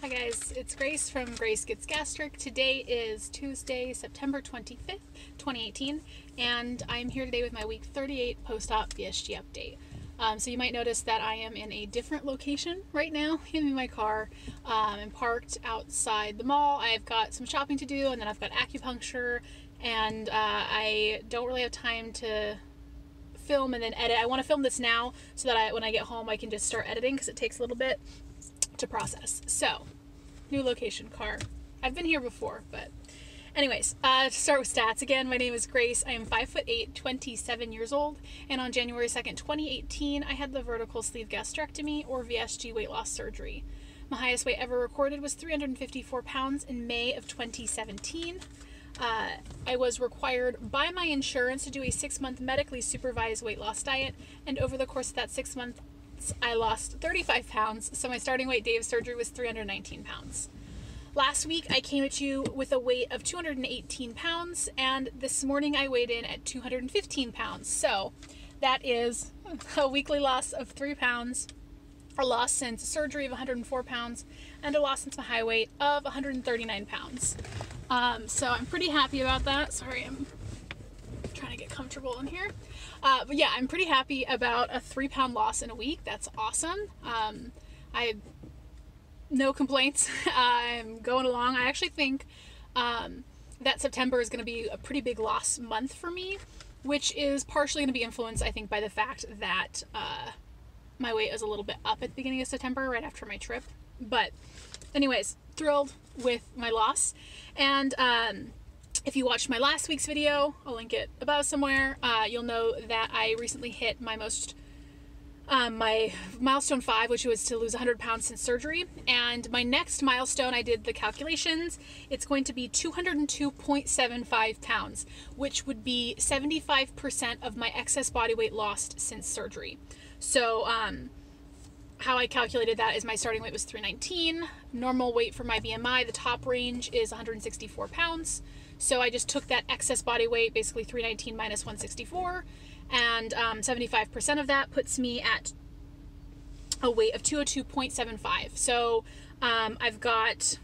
Hi guys, it's Grace from Grace Gets Gastric. Today is Tuesday, September 25th, 2018, and I'm here today with my week 38 post-op VSG update. So you might notice that I am in a different location right now in my car. I'm parked outside the mall. I've got some shopping to do, and then I've got acupuncture, and I don't really have time to film and then edit. I want to film this now so that when I get home I can just start editing because it takes a little bit to process. So, new location, car. I've been here before, but anyways, to start with stats again, my name is Grace. I am 5'8", 27 years old, and on January 2nd, 2018, I had the Vertical Sleeve Gastrectomy, or VSG, weight loss surgery. My highest weight ever recorded was 354 pounds in May of 2017. I was required by my insurance to do a 6-month medically supervised weight loss diet, and over the course of that 6 months, I lost 35 pounds, so my starting weight day of surgery was 319 pounds. Last week, I came at you with a weight of 218 pounds, and this morning I weighed in at 215 pounds. So that is a weekly loss of 3 pounds, a loss since surgery of 104 pounds, and a loss since my high weight of 139 pounds. So I'm pretty happy about that. Sorry, I'm trying to get comfortable in here. But yeah, I'm pretty happy about a 3-pound loss in a week. That's awesome. No complaints. I'm going along. I actually think that September is going to be a pretty big loss month for me, which is partially going to be influenced, I think, by the fact that my weight is a little bit up at the beginning of September, right after my trip. But anyways, thrilled with my loss. And if you watched my last week's video, I'll link it above somewhere, you'll know that I recently hit my my milestone 5, which was to lose 100 pounds since surgery. And my next milestone, I did the calculations, it's going to be 202.75 pounds, which would be 75% of my excess body weight lost since surgery. So, how I calculated that is my starting weight was 319. Normal weight for my BMI, the top range is 164 pounds. So I just took that excess body weight, basically 319 minus 164, and 75% of that puts me at a weight of 202.75. So I've got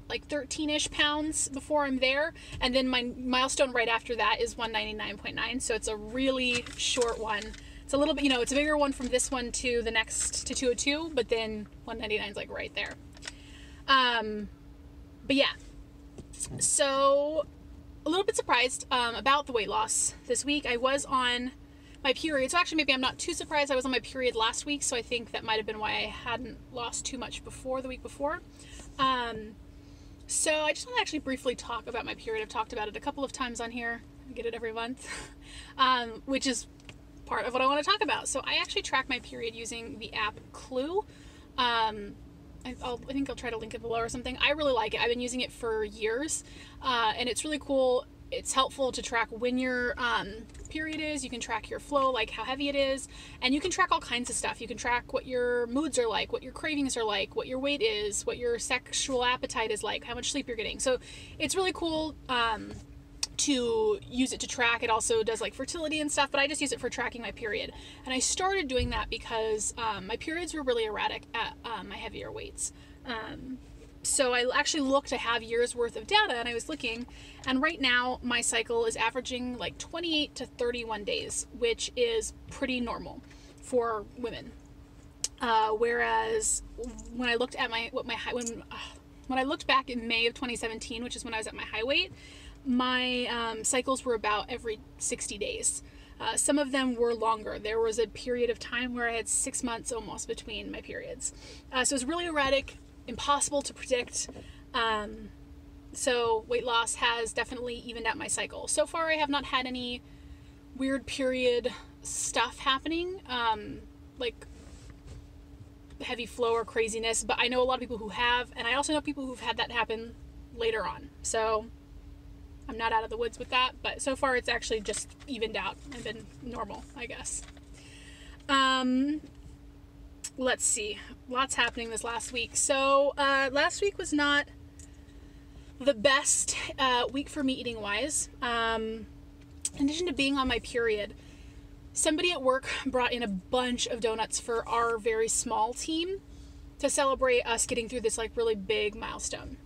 like 13-ish pounds before I'm there, and then my milestone right after that is 199.9. So it's a really short one. It's a little bit, it's a bigger one from this one to the next to 202, but then 199 is like right there. But yeah, so a little bit surprised about the weight loss this week. I was on my period, so actually maybe I'm not too surprised. I was on my period last week, so I think that might have been why I hadn't lost too much before the week before. So I just want to actually briefly talk about my period. I've talked about it a couple of times on here. I get it every month, which is part of what I want to talk about. So I actually track my period using the app Clue. I think I'll try to link it below or something. I really like it. I've been using it for years, and it's really cool. It's helpful to track when your period is. You can track your flow, like how heavy it is, and you can track all kinds of stuff. You can track what your moods are like, what your cravings are like, what your weight is, what your sexual appetite is like, how much sleep you're getting. So it's really cool to use it to track. It also does like fertility and stuff, but I just use it for tracking my period. And I started doing that because my periods were really erratic at my heavier weights. So I actually looked to have years worth of data, and I was looking, and right now my cycle is averaging like 28 to 31 days, which is pretty normal for women. Whereas when I looked at when I looked back in May of 2017, which is when I was at my high weight, my cycles were about every 60 days. Some of them were longer. There was a period of time where I had 6 months almost between my periods. So it was really erratic, impossible to predict. So weight loss has definitely evened out my cycle. So far, I have not had any weird period stuff happening, like heavy flow or craziness, but I know a lot of people who have, and I also know people who've had that happen later on. So I'm not out of the woods with that, but so far it's actually just evened out and been normal, I guess. Let's see. Lots happening this last week. So last week was not the best week for me eating wise. In addition to being on my period, somebody at work brought in a bunch of donuts for our very small team. to celebrate us getting through this like really big milestone.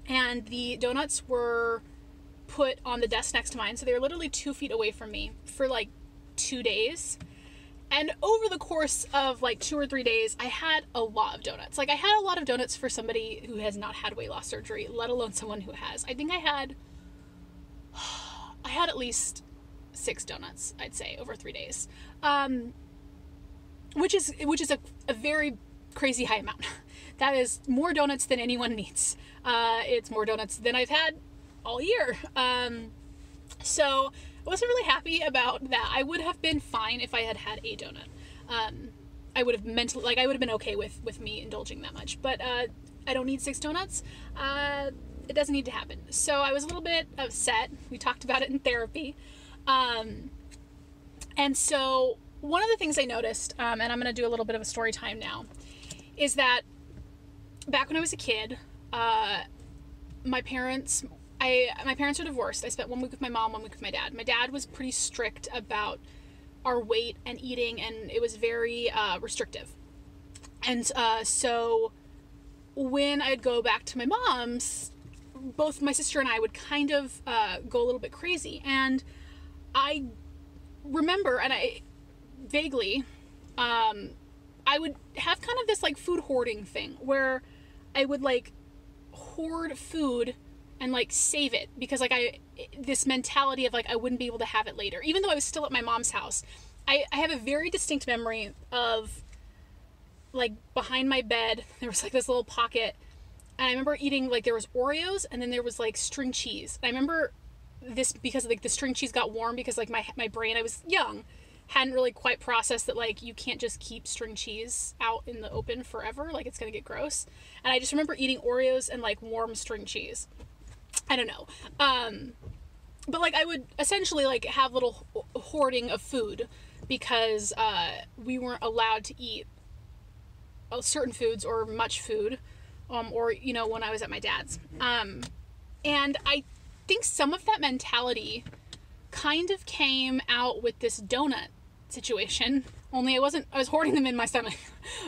And the donuts were put on the desk next to mine, so they were literally 2 feet away from me for like 2 days. And over the course of like 2 or 3 days, I had a lot of donuts. Like, I had a lot of donuts for somebody who has not had weight loss surgery, let alone someone who has. I think I had at least 6 donuts, I'd say, over 3 days. Which is a very crazy high amount. That is more donuts than anyone needs. It's more donuts than I've had all year. So I wasn't really happy about that. I would have been fine if I had had a donut. I would have mentally, like, I would have been okay with me indulging that much. But I don't need 6 donuts. It doesn't need to happen. So I was a little bit upset. We talked about it in therapy. And so one of the things I noticed, and I'm going to do a little bit of a story time now, is that back when I was a kid, my parents are divorced. I spent 1 week with my mom, 1 week with my dad. My dad was pretty strict about our weight and eating, and it was very restrictive. And so when I'd go back to my mom's, both my sister and I would kind of go a little bit crazy. And I remember, and I vaguely, I would have kind of this like food hoarding thing where I would like hoard food and like save it because like this mentality of like I wouldn't be able to have it later, even though I was still at my mom's house. I have a very distinct memory of like behind my bed there was like this little pocket, and I remember eating, like, there was Oreos and then there was like string cheese. And I remember this because like the string cheese got warm because like my brain, I was young, hadn't really quite processed that like you can't just keep string cheese out in the open forever, like it's gonna get gross. And I just remember eating Oreos and like warm string cheese. I don't know. But like I would essentially like have little hoarding of food because we weren't allowed to eat certain foods or much food, or, you know, when I was at my dad's. And I think some of that mentality kind of came out with this donut situation, only I was hoarding them in my stomach.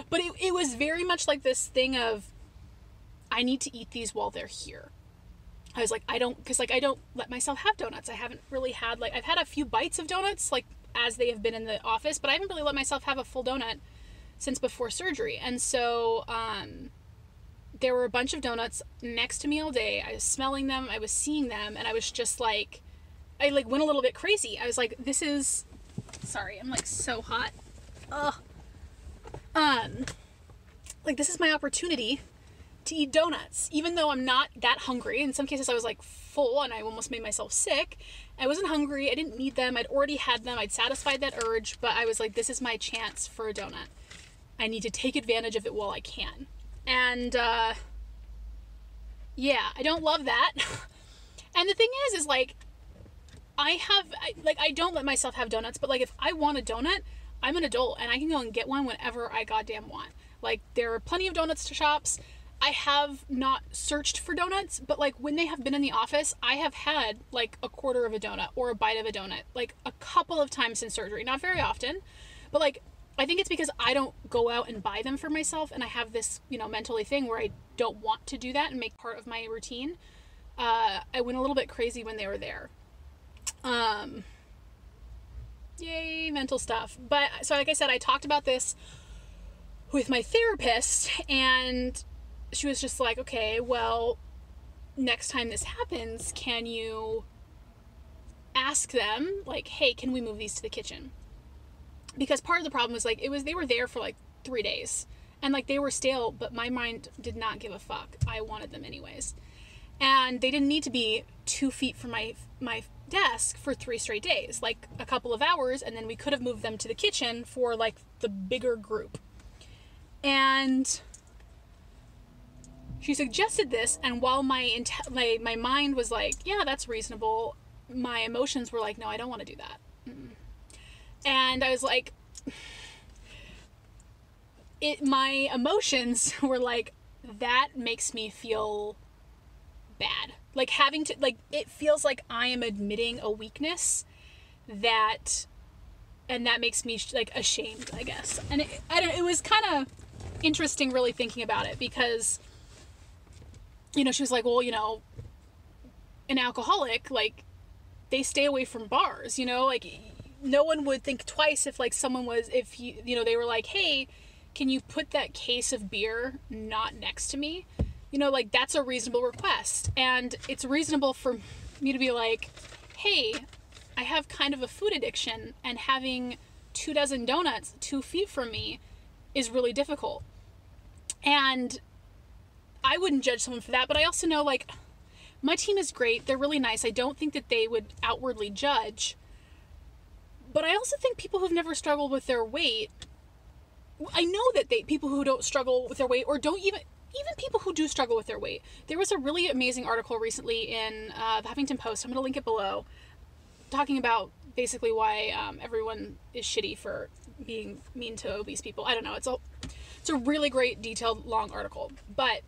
But it was very much like this thing of, I need to eat these while they're here. I was like, I don't let myself have donuts. I haven't really had, like, I've had a few bites of donuts, like, as they have been in the office, but I haven't really let myself have a full donut since before surgery. And so, there were a bunch of donuts next to me all day. I was smelling them, I was seeing them, and I was just like, I like went a little bit crazy. I was like, this is, sorry, I'm like so hot. Ugh. Like, this is my opportunity to eat donuts, even though I'm not that hungry. In some cases I was like full and I almost made myself sick. I wasn't hungry, I didn't need them, I'd already had them, I'd satisfied that urge, but I was like, this is my chance for a donut. I need to take advantage of it while I can. And yeah, I don't love that. And the thing is like, I don't let myself have donuts, but like if I want a donut, I'm an adult and I can go and get one whenever I goddamn want. Like, there are plenty of donuts to shops. I have not searched for donuts, but like when they have been in the office, I have had like a quarter of a donut or a bite of a donut, like a couple of times since surgery. Not very often, but like, I think it's because I don't go out and buy them for myself, and I have this, you know, mentally thing where I don't want to do that and make part of my routine. I went a little bit crazy when they were there. Yay, mental stuff. But so like I said, I talked about this with my therapist, and she was just like, okay, well, next time this happens, can you ask them, like, hey, can we move these to the kitchen? Because part of the problem was like, they were there for like 3 days and like they were stale, but my mind did not give a fuck. I wanted them anyways. And they didn't need to be 2 feet from my desk for 3 straight days, like a couple of hours. And then we could have moved them to the kitchen for like the bigger group. And she suggested this. And while my mind was like, yeah, that's reasonable, my emotions were like, no, I don't want to do that. And I was like, my emotions were like, that makes me feel bad. Like having to, like, it feels like I am admitting a weakness and that makes me like ashamed, I guess. And it was kind of interesting really thinking about it, because, you know, she was like, well, you know, an alcoholic, like, they stay away from bars, you know, like, no one would think twice if, like, someone was, if you know, they were like, hey, can you put that case of beer not next to me? You know, like, that's a reasonable request. And it's reasonable for me to be like, hey, I have kind of a food addiction, and having 24 donuts 2 feet from me is really difficult. And I wouldn't judge someone for that, but I also know, like, my team is great. They're really nice. I don't think that they would outwardly judge. But I also think people who've never struggled with their weight, I know that people who don't struggle with their weight, or don't even people who do struggle with their weight. There was a really amazing article recently in the Huffington Post, I'm going to link it below, talking about basically why everyone is shitty for being mean to obese people. I don't know. It's a really great, detailed, long article. But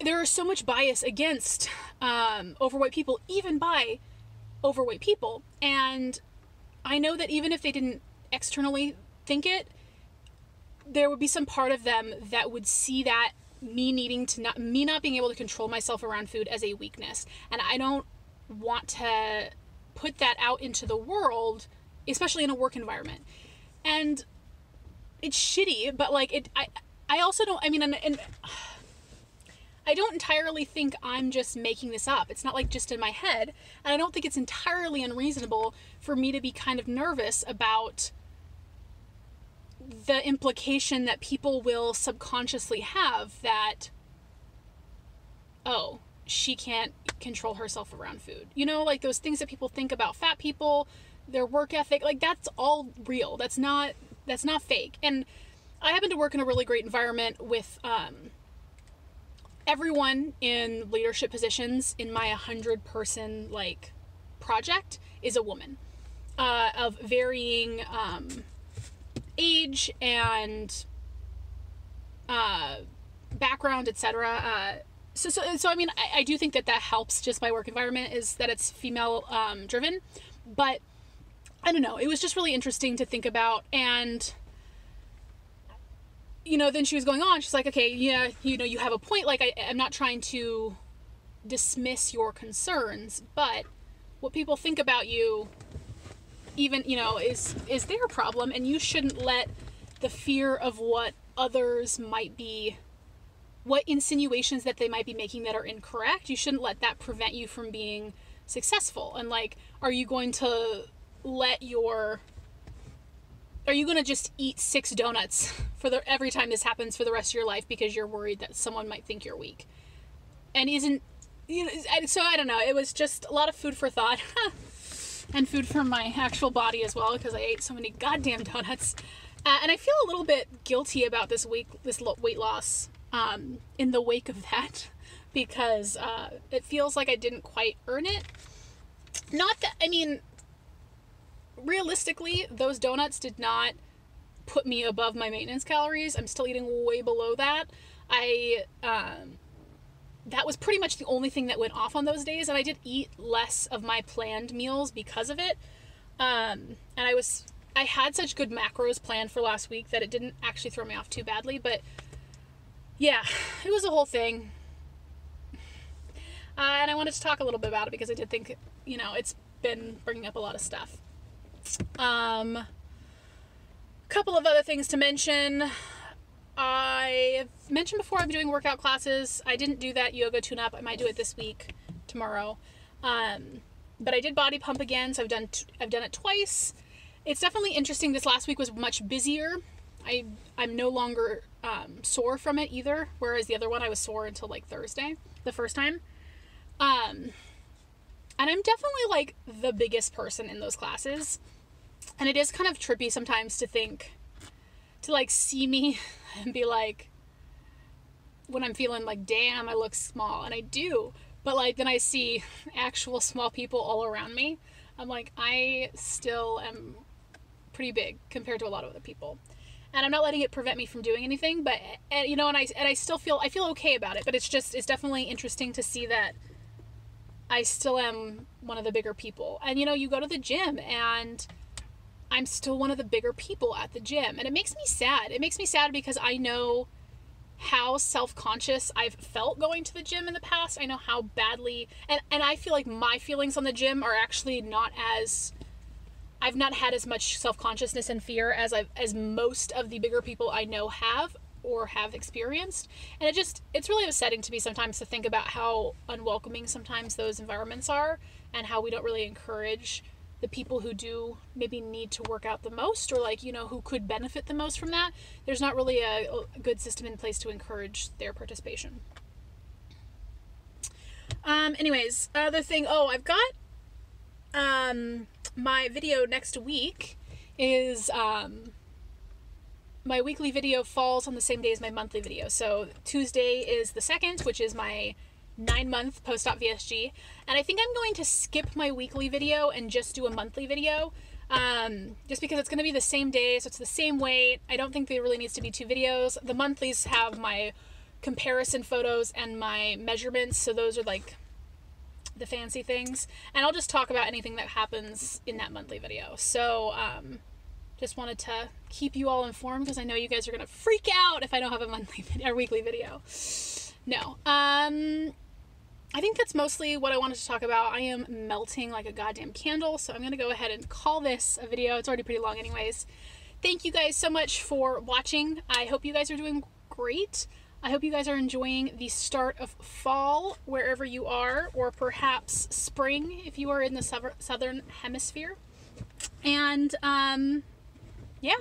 there is so much bias against overweight people, even by overweight people. And I know that even if they didn't externally think it, there would be some part of them that would see that me not being able to control myself around food as a weakness. And I don't want to put that out into the world, especially in a work environment. And it's shitty, but like I also don't, I mean, and I don't entirely think I'm just making this up. It's not like just in my head. And I don't think it's entirely unreasonable for me to be kind of nervous about the implication that people will subconsciously have that, oh, she can't control herself around food. You know, like those things that people think about fat people, their work ethic, like that's all real. That's not fake. And I happen to work in a really great environment with everyone in leadership positions in my 100-person like project is a woman of varying age and background, etc. So I mean, I do think that helps. Just my work environment is that it's female driven, but I don't know. It was just really interesting to think about. And you know, then she was going on. She's like, okay, yeah, you know, you have a point. Like, I'm not trying to dismiss your concerns, but what people think about you, even, you know, is their problem, and you shouldn't let the fear of what others might be, what insinuations that they might be making that are incorrect, you shouldn't let that prevent you from being successful. And like, are you going to just eat 6 donuts every time this happens for the rest of your life because you're worried that someone might think you're weak? And you know, so I don't know. It was just a lot of food for thought and food for my actual body as well, because I ate so many goddamn donuts. And I feel a little bit guilty about this weight loss in the wake of that, because it feels like I didn't quite earn it. Not that, I mean, realistically, those donuts did not put me above my maintenance calories. I'm still eating way below that. That was pretty much the only thing that went off on those days, and I did eat less of my planned meals because of it. And I had such good macros planned for last week that it didn't actually throw me off too badly, but yeah, it was a whole thing. And I wanted to talk a little bit about it because I did think, you know, it's been bringing up a lot of stuff. Couple of other things to mention. I've mentioned before I'm doing workout classes. I didn't do that yoga tune-up. I might do it this week, tomorrow. But I did body pump again, so I've done it twice. It's definitely interesting. This last week was much busier. I'm no longer sore from it either, whereas the other one I was sore until like Thursday, the first time. And I'm definitely like the biggest person in those classes. And it is kind of trippy sometimes to like see me and be like, when I'm feeling like, damn, I look small, and I do, but like then I see actual small people all around me, I'm like, I still am pretty big compared to a lot of other people, and I'm not letting it prevent me from doing anything, but you know, and I still feel okay about it, but it's definitely interesting to see that I still am one of the bigger people. And you know, you go to the gym, and I'm still one of the bigger people at the gym. And it makes me sad. It makes me sad because I know how self-conscious I've felt going to the gym in the past. I know how badly, and I feel like my feelings on the gym are actually not as, I've not had as much self-consciousness and fear as most of the bigger people I know have or have experienced. And it's really upsetting to me sometimes to think about how unwelcoming sometimes those environments are, and how we don't really encourage the people who do maybe need to work out the most, or like, you know, who could benefit the most from that. There's not really a good system in place to encourage their participation. Anyways, other thing, I've got my video next week is my weekly video falls on the same day as my monthly video. So Tuesday is the 2nd, which is my 9-month post-op VSG, and I think I'm going to skip my weekly video and just do a monthly video, just because it's going to be the same day, so it's the same weight. I don't think there really needs to be 2 videos. The monthlies have my comparison photos and my measurements, so those are like the fancy things, and I'll just talk about anything that happens in that monthly video. So just wanted to keep you all informed, because I know you guys are going to freak out if I don't have a monthly or weekly video. No. I think that's mostly what I wanted to talk about. I am melting like a goddamn candle, so I'm going to go ahead and call this a video. It's already pretty long anyways. Thank you guys so much for watching. I hope you guys are doing great. I hope you guys are enjoying the start of fall wherever you are, or perhaps spring if you are in the southern hemisphere. And yeah,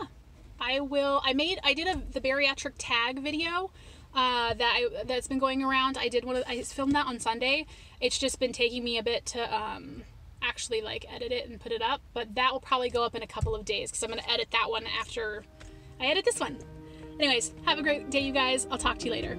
I did the bariatric tag video that's been going around. I filmed that on Sunday. It's just been taking me a bit to actually like edit it and put it up, but that will probably go up in a couple of days, because I'm going to edit that one after I edit this one. Anyways, have a great day, you guys. I'll talk to you later.